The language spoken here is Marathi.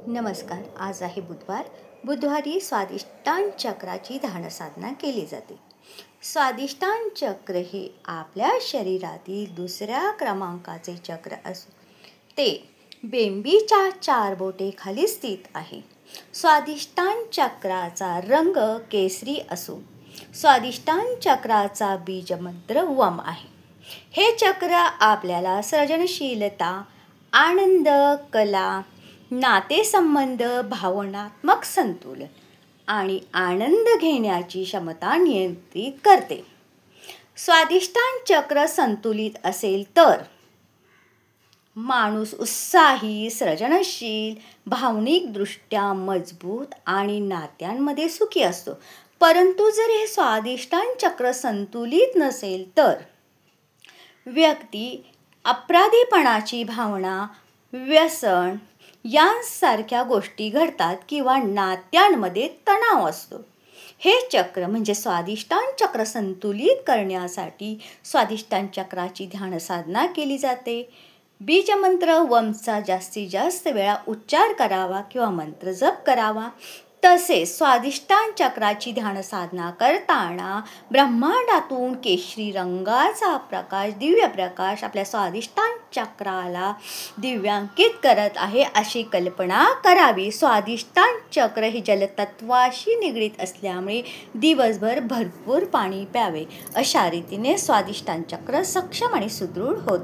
नमस्कार. आज आहे बुधवार. बुधवारी स्वादिष्टान चक्राची ध्यानसाधना केली जाते. स्वादिष्टान चक्र हे आपल्या शरीरातील दुसऱ्या क्रमांकाचे चक्र असून ते बेंबीच्या 4 बोटे खाली स्थित आहे. स्वादिष्टान चक्राचा रंग केसरी असून स्वादिष्टान चक्राचा बीजमंत्र वम आहे. हे चक्र आपल्याला सृजनशीलता, आनंद, कला, नातेसंबंध, भावनात्मक संतुलन आणि आनंद घेण्याची क्षमता नियंत्रित करते. स्वादिष्टान चक्र संतुलित असेल तर माणूस उत्साही, सृजनशील, भावनिकदृष्ट्या मजबूत आणि नात्यांमध्ये सुखी असतो. परंतु जर हे स्वादिष्टान चक्र संतुलित नसेल तर व्यक्ती अपराधीपणाची भावना, व्यसन यांसारख्या गोष्टी घडतात किंवा नात्यांमध्ये तणाव असतो. हे चक्र म्हणजे स्वादिष्टान चक्र संतुलित करण्यासाठी स्वादिष्टान चक्राची ध्यानसाधना केली जाते. बीजमंत्र वमचा जास्तीत जास्त वेळा उच्चार करावा किंवा मंत्र जप करावा. तसेच स्वादिष्टान चक्राची ध्यानसाधना करताना ब्रह्मांडातून केशरी रंगाचा प्रकाश, दिव्य प्रकाश आपल्या स्वादिष्टान चक्राला दिव्यांकित करत आहे अशी कल्पना करावी. स्वादिष्टान चक्र हे जलतत्वाशी निगडीत असल्यामुळे दिवसभर भरपूर पाणी प्यावे. अशा रीतीने स्वादिष्टान चक्र सक्षम आणि सुदृढ होते.